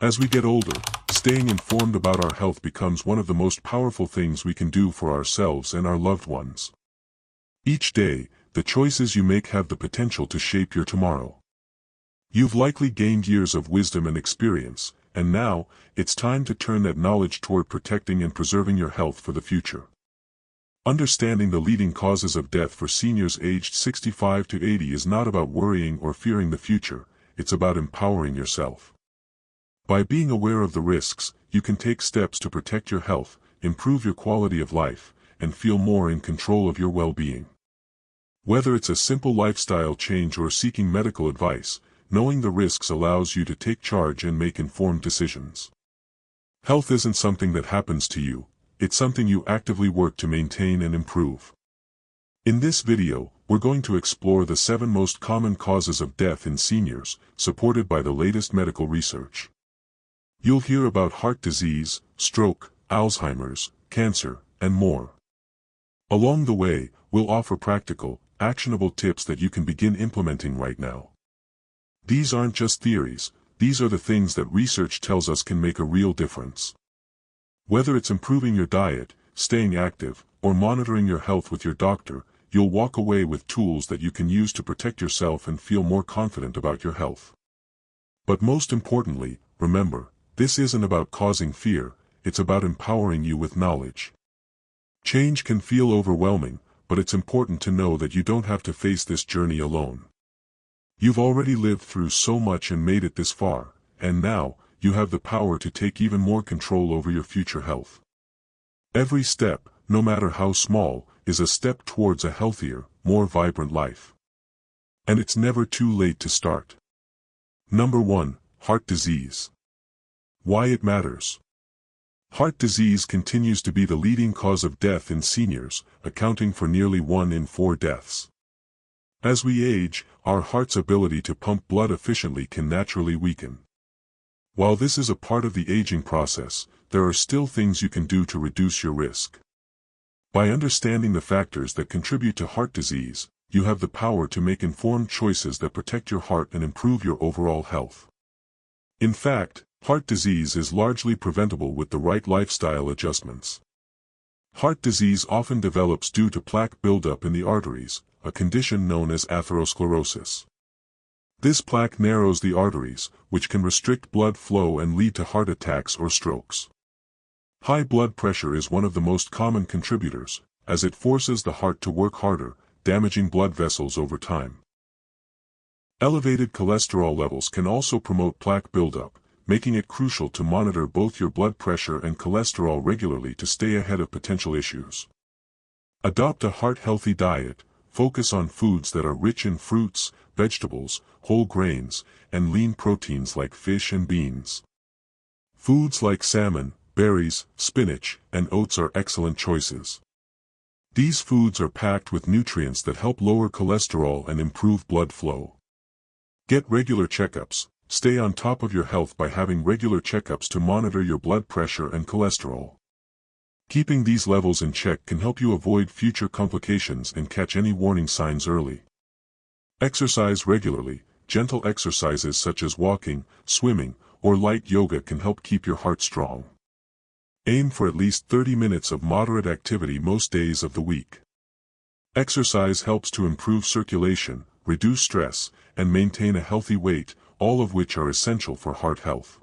As we get older, staying informed about our health becomes one of the most powerful things we can do for ourselves and our loved ones. Each day, the choices you make have the potential to shape your tomorrow. You've likely gained years of wisdom and experience, and now, it's time to turn that knowledge toward protecting and preserving your health for the future. Understanding the leading causes of death for seniors aged 65 to 80 is not about worrying or fearing the future, it's about empowering yourself. By being aware of the risks, you can take steps to protect your health, improve your quality of life, and feel more in control of your well-being. Whether it's a simple lifestyle change or seeking medical advice, knowing the risks allows you to take charge and make informed decisions. Health isn't something that happens to you, it's something you actively work to maintain and improve. In this video, we're going to explore the 7 most common causes of death in seniors, supported by the latest medical research. You'll hear about heart disease, stroke, Alzheimer's, cancer, and more. Along the way, we'll offer practical, actionable tips that you can begin implementing right now. These aren't just theories, these are the things that research tells us can make a real difference. Whether it's improving your diet, staying active, or monitoring your health with your doctor, you'll walk away with tools that you can use to protect yourself and feel more confident about your health. But most importantly, remember, this isn't about causing fear, it's about empowering you with knowledge. Change can feel overwhelming, but it's important to know that you don't have to face this journey alone. You've already lived through so much and made it this far, and now, you have the power to take even more control over your future health. Every step, no matter how small, is a step towards a healthier, more vibrant life. And it's never too late to start. Number 1, heart disease. Why it matters. Heart disease continues to be the leading cause of death in seniors, accounting for nearly 1 in 4 deaths. As we age, our heart's ability to pump blood efficiently can naturally weaken. While this is a part of the aging process, there are still things you can do to reduce your risk. By understanding the factors that contribute to heart disease, you have the power to make informed choices that protect your heart and improve your overall health. In fact, heart disease is largely preventable with the right lifestyle adjustments. Heart disease often develops due to plaque buildup in the arteries, a condition known as atherosclerosis. This plaque narrows the arteries, which can restrict blood flow and lead to heart attacks or strokes. High blood pressure is one of the most common contributors, as it forces the heart to work harder, damaging blood vessels over time. Elevated cholesterol levels can also promote plaque buildup, making it crucial to monitor both your blood pressure and cholesterol regularly to stay ahead of potential issues. Adopt a heart-healthy diet, focus on foods that are rich in fruits, vegetables, whole grains, and lean proteins like fish and beans. Foods like salmon, berries, spinach, and oats are excellent choices. These foods are packed with nutrients that help lower cholesterol and improve blood flow. Get regular checkups. Stay on top of your health by having regular checkups to monitor your blood pressure and cholesterol. Keeping these levels in check can help you avoid future complications and catch any warning signs early. Exercise regularly. Gentle exercises such as walking, swimming, or light yoga can help keep your heart strong. Aim for at least 30 minutes of moderate activity most days of the week. Exercise helps to improve circulation, reduce stress, and maintain a healthy weight, all of which are essential for heart health.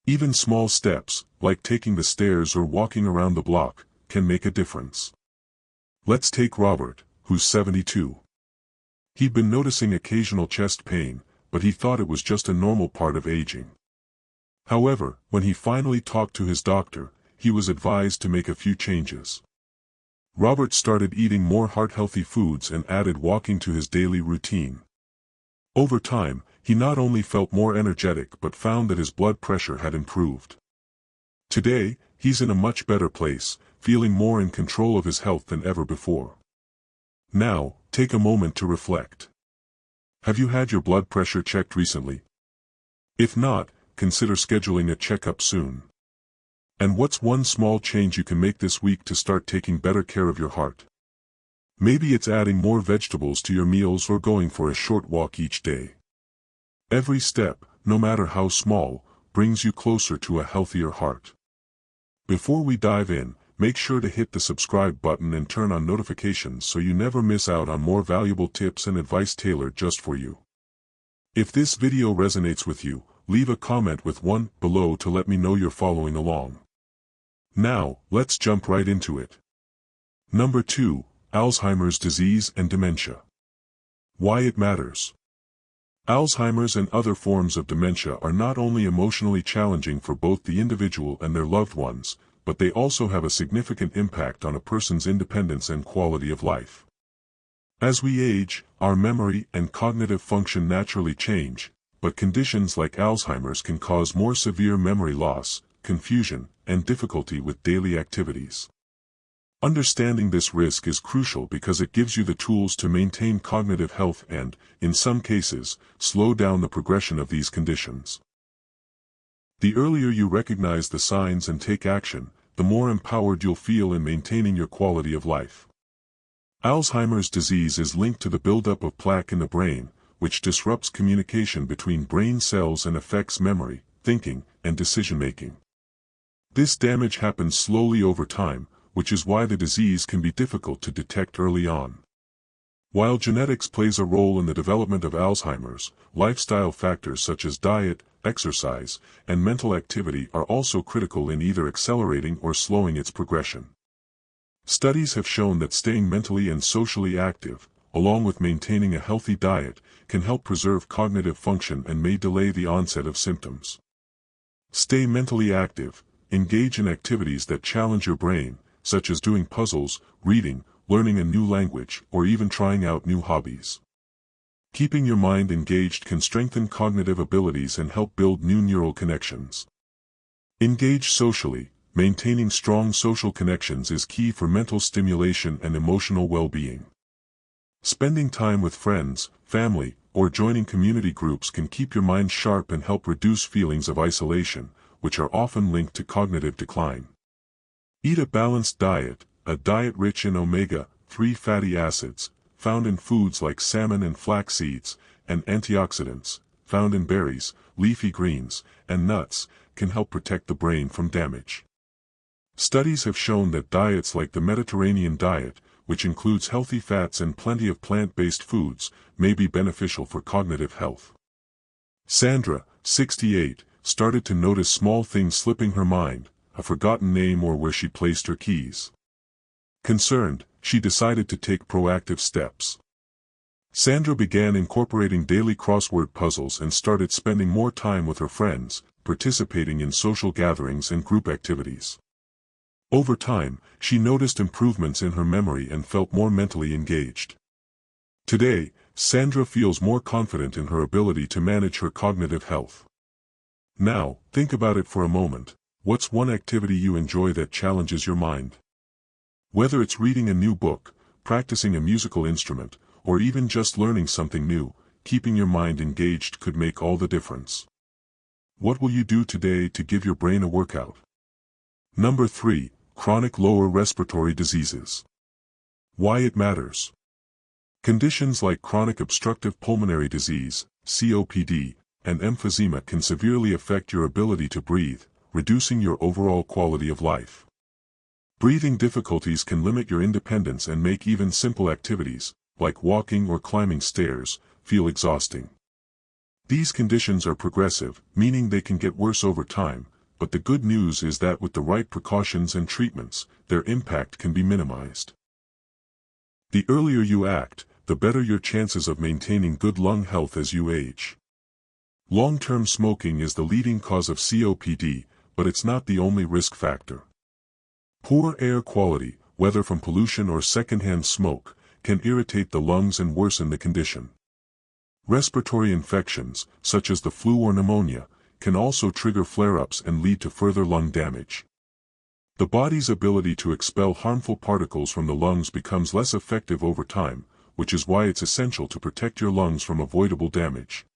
Even small steps, like taking the stairs or walking around the block, can make a difference. Let's take Robert, who's 72. He'd been noticing occasional chest pain, but he thought it was just a normal part of aging. However, when he finally talked to his doctor, he was advised to make a few changes. Robert started eating more heart-healthy foods and added walking to his daily routine. Over time, he not only felt more energetic but found that his blood pressure had improved. Today, he's in a much better place, feeling more in control of his health than ever before. Now, take a moment to reflect. Have you had your blood pressure checked recently? If not, consider scheduling a checkup soon. And what's one small change you can make this week to start taking better care of your heart? Maybe it's adding more vegetables to your meals or going for a short walk each day. Every step, no matter how small, brings you closer to a healthier heart. Before we dive in, make sure to hit the subscribe button and turn on notifications so you never miss out on more valuable tips and advice tailored just for you. If this video resonates with you, leave a comment with one below to let me know you're following along. Now, let's jump right into it. Number 2, Alzheimer's disease and dementia. Why it matters. Alzheimer's and other forms of dementia are not only emotionally challenging for both the individual and their loved ones, but they also have a significant impact on a person's independence and quality of life. As we age, our memory and cognitive function naturally change, but conditions like Alzheimer's can cause more severe memory loss, confusion, and difficulty with daily activities. Understanding this risk is crucial because it gives you the tools to maintain cognitive health and, in some cases, slow down the progression of these conditions. The earlier you recognize the signs and take action, the more empowered you'll feel in maintaining your quality of life. Alzheimer's disease is linked to the buildup of plaque in the brain, which disrupts communication between brain cells and affects memory, thinking, and decision-making. This damage happens slowly over time, which is why the disease can be difficult to detect early on. While genetics plays a role in the development of Alzheimer's, lifestyle factors such as diet, exercise, and mental activity are also critical in either accelerating or slowing its progression. Studies have shown that staying mentally and socially active, along with maintaining a healthy diet, can help preserve cognitive function and may delay the onset of symptoms. Stay mentally active. Engage in activities that challenge your brain, such as doing puzzles, reading, learning a new language, or even trying out new hobbies. Keeping your mind engaged can strengthen cognitive abilities and help build new neural connections. Engage socially. Maintaining strong social connections is key for mental stimulation and emotional well-being. Spending time with friends, family, or joining community groups can keep your mind sharp and help reduce feelings of isolation, which are often linked to cognitive decline. Eat a balanced diet, a diet rich in omega-3 fatty acids, found in foods like salmon and flax seeds, and antioxidants, found in berries, leafy greens, and nuts, can help protect the brain from damage. Studies have shown that diets like the Mediterranean diet, which includes healthy fats and plenty of plant-based foods, may be beneficial for cognitive health. Sandra, 68, started to notice small things slipping her mind, a forgotten name or where she placed her keys. Concerned, she decided to take proactive steps. Sandra began incorporating daily crossword puzzles and started spending more time with her friends, participating in social gatherings and group activities. Over time, she noticed improvements in her memory and felt more mentally engaged. Today, Sandra feels more confident in her ability to manage her cognitive health. Now, think about it for a moment. What's one activity you enjoy that challenges your mind? Whether it's reading a new book, practicing a musical instrument, or even just learning something new, keeping your mind engaged could make all the difference. What will you do today to give your brain a workout? Number 3, chronic lower respiratory diseases. Why it matters. Conditions like chronic obstructive pulmonary disease, COPD, and emphysema can severely affect your ability to breathe, reducing your overall quality of life. Breathing difficulties can limit your independence and make even simple activities, like walking or climbing stairs, feel exhausting. These conditions are progressive, meaning they can get worse over time, but the good news is that with the right precautions and treatments, their impact can be minimized. The earlier you act, the better your chances of maintaining good lung health as you age. Long-term smoking is the leading cause of COPD, but it's not the only risk factor. Poor air quality, whether from pollution or secondhand smoke, can irritate the lungs and worsen the condition. Respiratory infections, such as the flu or pneumonia, can also trigger flare-ups and lead to further lung damage. The body's ability to expel harmful particles from the lungs becomes less effective over time, which is why it's essential to protect your lungs from avoidable damage.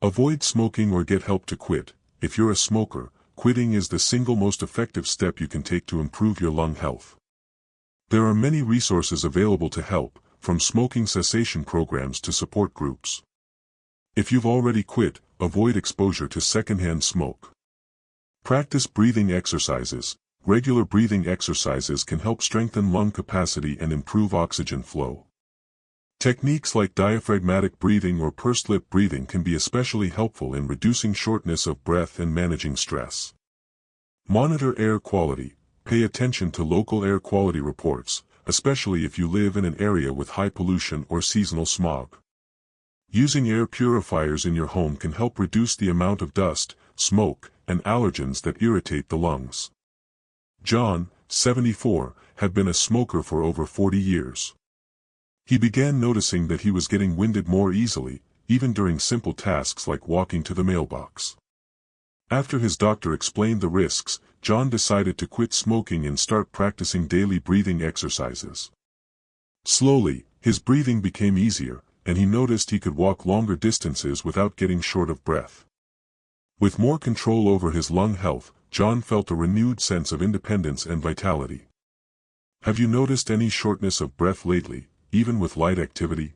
Avoid smoking or get help to quit. If you're a smoker, quitting is the single most effective step you can take to improve your lung health. There are many resources available to help, from smoking cessation programs to support groups. If you've already quit, avoid exposure to secondhand smoke. Practice breathing exercises. Regular breathing exercises can help strengthen lung capacity and improve oxygen flow. Techniques like diaphragmatic breathing or pursed lip breathing can be especially helpful in reducing shortness of breath and managing stress. Monitor air quality. Pay attention to local air quality reports, especially if you live in an area with high pollution or seasonal smog. Using air purifiers in your home can help reduce the amount of dust, smoke, and allergens that irritate the lungs. John, 74, had been a smoker for over 40 years. He began noticing that he was getting winded more easily, even during simple tasks like walking to the mailbox. After his doctor explained the risks, John decided to quit smoking and start practicing daily breathing exercises. Slowly, his breathing became easier, and he noticed he could walk longer distances without getting short of breath. With more control over his lung health, John felt a renewed sense of independence and vitality. Have you noticed any shortness of breath lately, even with light activity?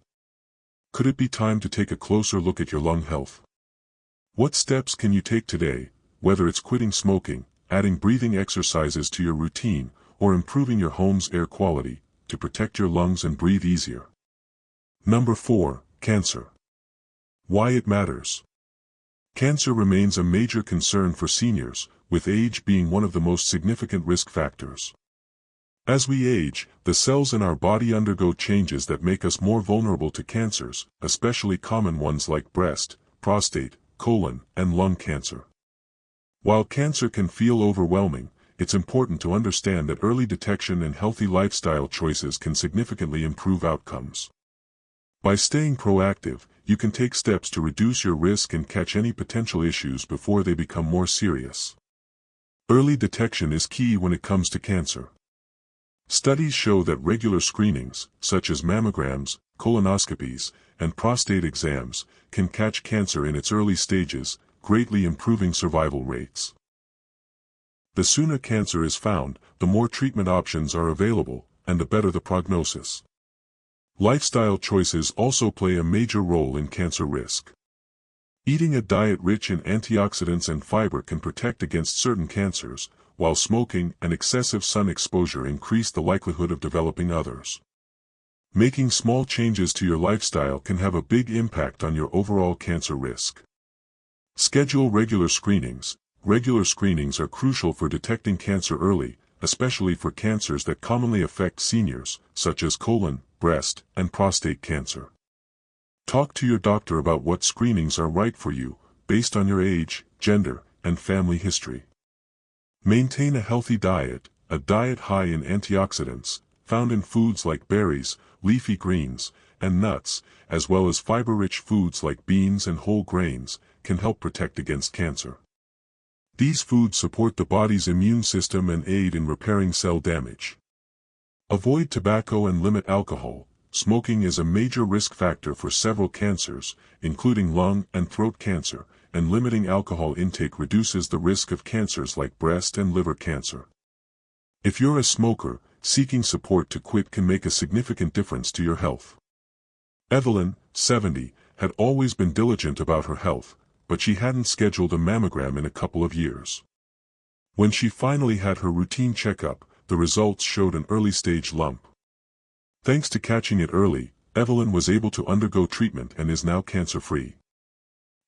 Could it be time to take a closer look at your lung health? What steps can you take today, whether it's quitting smoking, adding breathing exercises to your routine, or improving your home's air quality, to protect your lungs and breathe easier? Number 4, cancer. Why it matters. Cancer remains a major concern for seniors, with age being one of the most significant risk factors. As we age, the cells in our body undergo changes that make us more vulnerable to cancers, especially common ones like breast, prostate, colon, and lung cancer. While cancer can feel overwhelming, it's important to understand that early detection and healthy lifestyle choices can significantly improve outcomes. By staying proactive, you can take steps to reduce your risk and catch any potential issues before they become more serious. Early detection is key when it comes to cancer. Studies show that regular screenings, such as mammograms, colonoscopies, and prostate exams, can catch cancer in its early stages, greatly improving survival rates. The sooner cancer is found, the more treatment options are available, and the better the prognosis. Lifestyle choices also play a major role in cancer risk. Eating a diet rich in antioxidants and fiber can protect against certain cancers, while smoking and excessive sun exposure increase the likelihood of developing others. Making small changes to your lifestyle can have a big impact on your overall cancer risk. Schedule regular screenings. Regular screenings are crucial for detecting cancer early, especially for cancers that commonly affect seniors, such as colon, breast, and prostate cancer. Talk to your doctor about what screenings are right for you, based on your age, gender, and family history. Maintain a healthy diet, a diet high in antioxidants, found in foods like berries, leafy greens, and nuts, as well as fiber-rich foods like beans and whole grains, can help protect against cancer. These foods support the body's immune system and aid in repairing cell damage. Avoid tobacco and limit alcohol. Smoking is a major risk factor for several cancers, including lung and throat cancer, and limiting alcohol intake reduces the risk of cancers like breast and liver cancer. If you're a smoker, seeking support to quit can make a significant difference to your health. Evelyn, 70, had always been diligent about her health, but she hadn't scheduled a mammogram in a couple of years. When she finally had her routine checkup, the results showed an early-stage lump. Thanks to catching it early, Evelyn was able to undergo treatment and is now cancer-free.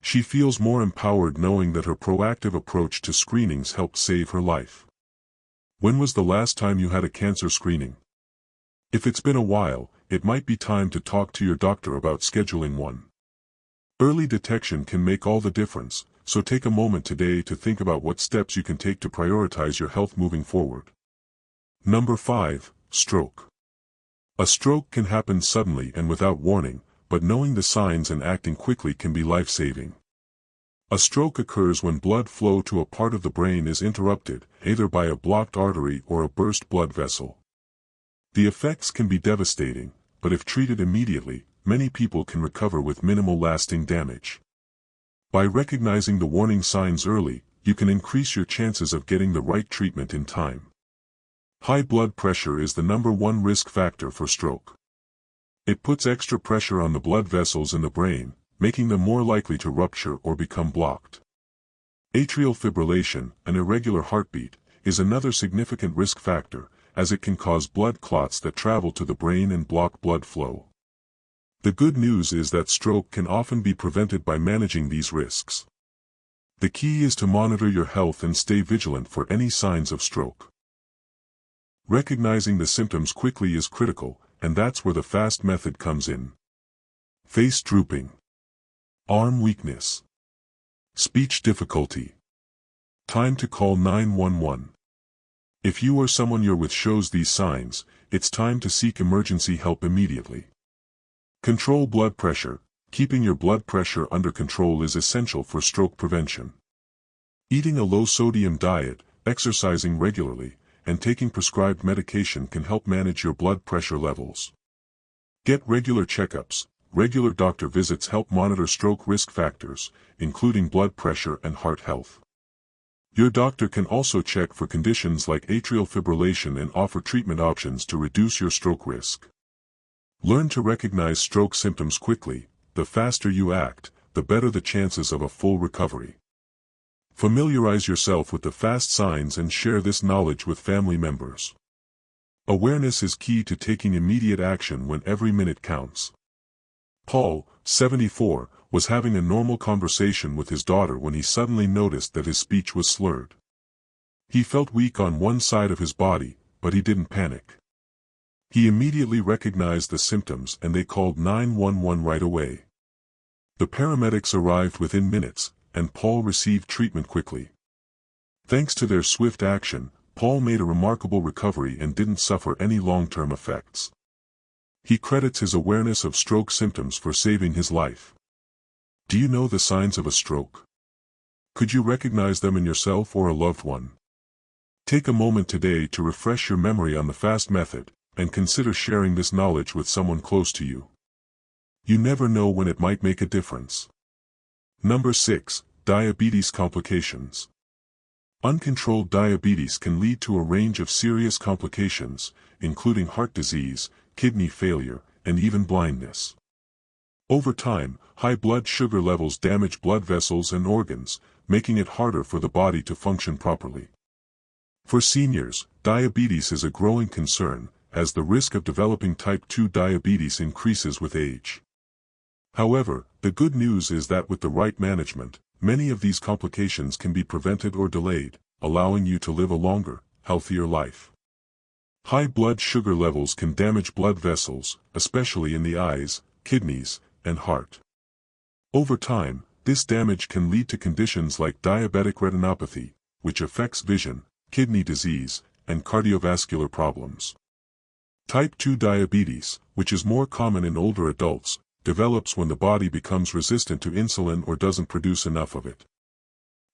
She feels more empowered knowing that her proactive approach to screenings helped save her life. When was the last time you had a cancer screening? If it's been a while, it might be time to talk to your doctor about scheduling one. Early detection can make all the difference, so take a moment today to think about what steps you can take to prioritize your health moving forward. Number 5, stroke. A stroke can happen suddenly and without warning, but knowing the signs and acting quickly can be life-saving. A stroke occurs when blood flow to a part of the brain is interrupted, either by a blocked artery or a burst blood vessel. The effects can be devastating, but if treated immediately, many people can recover with minimal lasting damage. By recognizing the warning signs early, you can increase your chances of getting the right treatment in time. High blood pressure is the #1 risk factor for stroke. It puts extra pressure on the blood vessels in the brain, making them more likely to rupture or become blocked. Atrial fibrillation, an irregular heartbeat, is another significant risk factor, as it can cause blood clots that travel to the brain and block blood flow. The good news is that stroke can often be prevented by managing these risks. The key is to monitor your health and stay vigilant for any signs of stroke. Recognizing the symptoms quickly is critical, and that's where the FAST method comes in. Face drooping. Arm weakness. Speech difficulty. Time to call 911. If you or someone you're with shows these signs, it's time to seek emergency help immediately. Control blood pressure. Keeping your blood pressure under control is essential for stroke prevention. Eating a low-sodium diet, exercising regularly, and taking prescribed medication can help manage your blood pressure levels. Get regular checkups. Regular doctor visits help monitor stroke risk factors, including blood pressure and heart health. Your doctor can also check for conditions like atrial fibrillation and offer treatment options to reduce your stroke risk. Learn to recognize stroke symptoms quickly. The faster you act, the better the chances of a full recovery. Familiarize yourself with the FAST signs and share this knowledge with family members. Awareness is key to taking immediate action when every minute counts. Paul, 74, was having a normal conversation with his daughter when he suddenly noticed that his speech was slurred. He felt weak on one side of his body, but he didn't panic. He immediately recognized the symptoms and they called 911 right away. The paramedics arrived within minutes, and Paul received treatment quickly. Thanks to their swift action, Paul made a remarkable recovery and didn't suffer any long-term effects. He credits his awareness of stroke symptoms for saving his life. Do you know the signs of a stroke? Could you recognize them in yourself or a loved one? Take a moment today to refresh your memory on the FAST method, and consider sharing this knowledge with someone close to you. You never know when it might make a difference. Number 6. Diabetes complications. Uncontrolled diabetes can lead to a range of serious complications, including heart disease, kidney failure, and even blindness. Over time, high blood sugar levels damage blood vessels and organs, making it harder for the body to function properly. For seniors, diabetes is a growing concern, as the risk of developing type 2 diabetes increases with age. However, the good news is that with the right management, many of these complications can be prevented or delayed, allowing you to live a longer, healthier life. High blood sugar levels can damage blood vessels, especially in the eyes, kidneys, and heart. Over time, this damage can lead to conditions like diabetic retinopathy, which affects vision, kidney disease, and cardiovascular problems. Type 2 diabetes, which is more common in older adults, develops when the body becomes resistant to insulin or doesn't produce enough of it.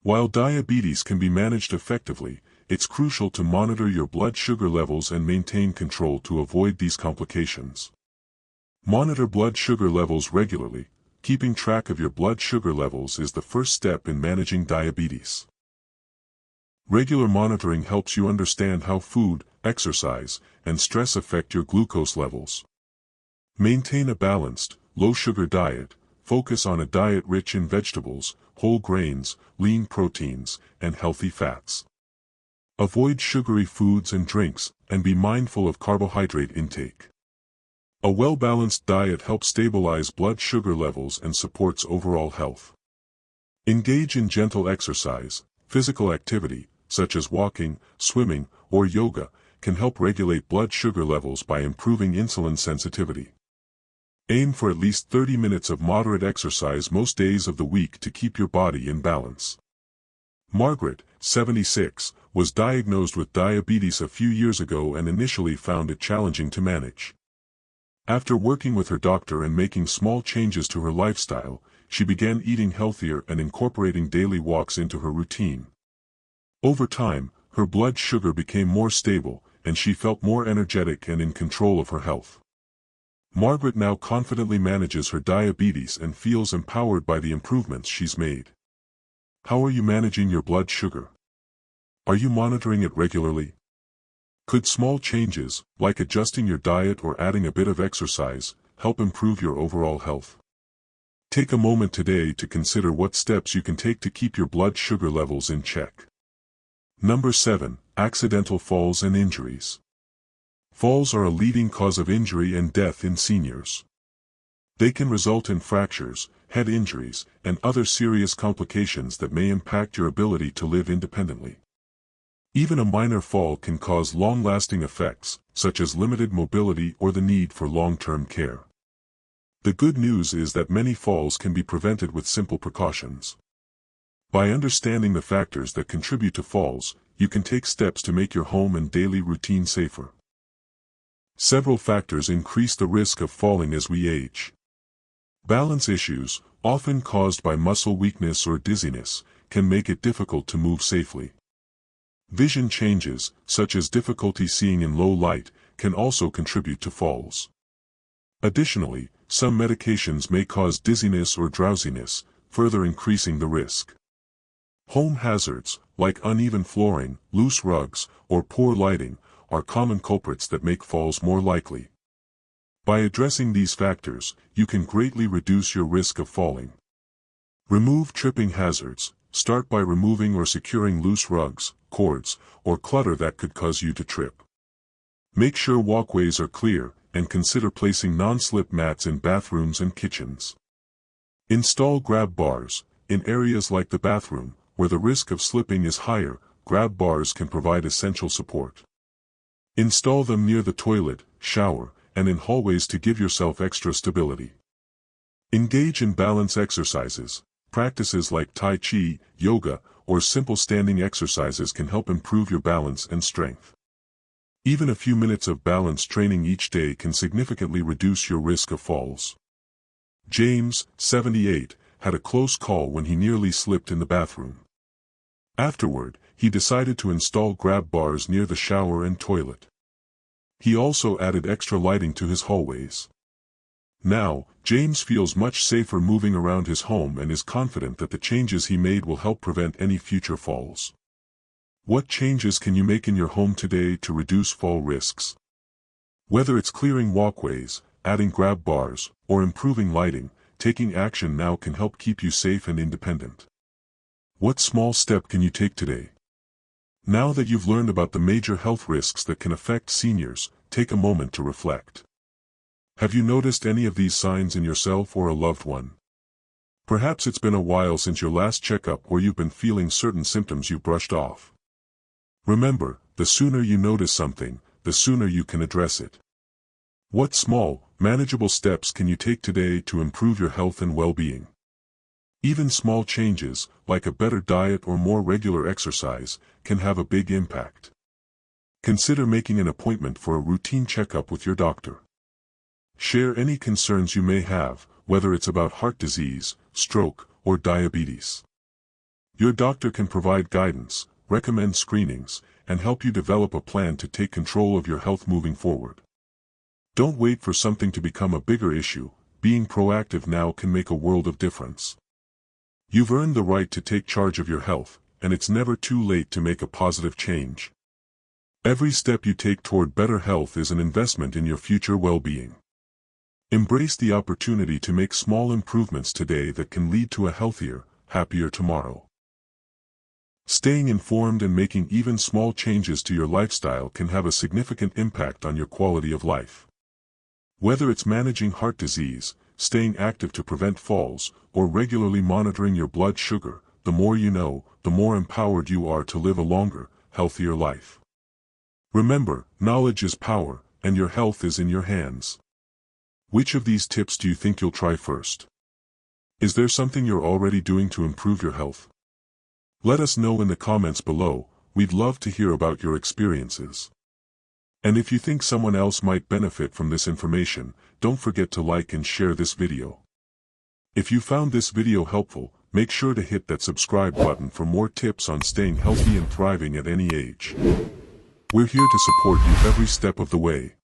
While diabetes can be managed effectively, it's crucial to monitor your blood sugar levels and maintain control to avoid these complications. Monitor blood sugar levels regularly. Keeping track of your blood sugar levels is the first step in managing diabetes. Regular monitoring helps you understand how food, exercise, and stress affect your glucose levels. Maintain a balanced, low-sugar diet. Focus on a diet rich in vegetables, whole grains, lean proteins, and healthy fats. Avoid sugary foods and drinks, and be mindful of carbohydrate intake. A well-balanced diet helps stabilize blood sugar levels and supports overall health. Engage in gentle exercise. Physical activity, such as walking, swimming, or yoga, can help regulate blood sugar levels by improving insulin sensitivity. Aim for at least 30 minutes of moderate exercise most days of the week to keep your body in balance. Margaret, 76, was diagnosed with diabetes a few years ago and initially found it challenging to manage. After working with her doctor and making small changes to her lifestyle, she began eating healthier and incorporating daily walks into her routine. Over time, her blood sugar became more stable, and she felt more energetic and in control of her health. Margaret now confidently manages her diabetes and feels empowered by the improvements she's made. How are you managing your blood sugar? Are you monitoring it regularly? Could small changes, like adjusting your diet or adding a bit of exercise, help improve your overall health? Take a moment today to consider what steps you can take to keep your blood sugar levels in check. Number 7. Accidental falls and injuries. Falls are a leading cause of injury and death in seniors. They can result in fractures, head injuries, and other serious complications that may impact your ability to live independently. Even a minor fall can cause long-lasting effects, such as limited mobility or the need for long-term care. The good news is that many falls can be prevented with simple precautions. By understanding the factors that contribute to falls, you can take steps to make your home and daily routine safer. Several factors increase the risk of falling as we age. Balance issues, often caused by muscle weakness or dizziness, can make it difficult to move safely. Vision changes, such as difficulty seeing in low light, can also contribute to falls. Additionally, some medications may cause dizziness or drowsiness, further increasing the risk. Home hazards, like uneven flooring, loose rugs, or poor lighting, are common culprits that make falls more likely. By addressing these factors, you can greatly reduce your risk of falling. Remove tripping hazards. Start by removing or securing loose rugs, cords, or clutter that could cause you to trip. Make sure walkways are clear, and consider placing non-slip mats in bathrooms and kitchens. Install grab bars. In areas like the bathroom, where the risk of slipping is higher, grab bars can provide essential support. Install them near the toilet, shower, and in hallways to give yourself extra stability. Engage in balance exercises. Practices like Tai Chi, yoga, or simple standing exercises can help improve your balance and strength. Even a few minutes of balance training each day can significantly reduce your risk of falls. James, 78, had a close call when he nearly slipped in the bathroom. Afterward, he decided to install grab bars near the shower and toilet. He also added extra lighting to his hallways. Now, James feels much safer moving around his home and is confident that the changes he made will help prevent any future falls. What changes can you make in your home today to reduce fall risks? Whether it's clearing walkways, adding grab bars, or improving lighting, taking action now can help keep you safe and independent. What small step can you take today? Now that you've learned about the major health risks that can affect seniors, take a moment to reflect. Have you noticed any of these signs in yourself or a loved one? Perhaps it's been a while since your last checkup or you've been feeling certain symptoms you brushed off. Remember, the sooner you notice something, the sooner you can address it. What small, manageable steps can you take today to improve your health and well-being? Even small changes, like a better diet or more regular exercise, can have a big impact. Consider making an appointment for a routine checkup with your doctor. Share any concerns you may have, whether it's about heart disease, stroke, or diabetes. Your doctor can provide guidance, recommend screenings, and help you develop a plan to take control of your health moving forward. Don't wait for something to become a bigger issue. Being proactive now can make a world of difference. You've earned the right to take charge of your health, and it's never too late to make a positive change. Every step you take toward better health is an investment in your future well-being. Embrace the opportunity to make small improvements today that can lead to a healthier, happier tomorrow. Staying informed and making even small changes to your lifestyle can have a significant impact on your quality of life. Whether it's managing heart disease, staying active to prevent falls, or regularly monitoring your blood sugar, the more you know, the more empowered you are to live a longer, healthier life. Remember, knowledge is power, and your health is in your hands. Which of these tips do you think you'll try first? Is there something you're already doing to improve your health? Let us know in the comments below. We'd love to hear about your experiences. And if you think someone else might benefit from this information, don't forget to like and share this video. If you found this video helpful, make sure to hit that subscribe button for more tips on staying healthy and thriving at any age. We're here to support you every step of the way.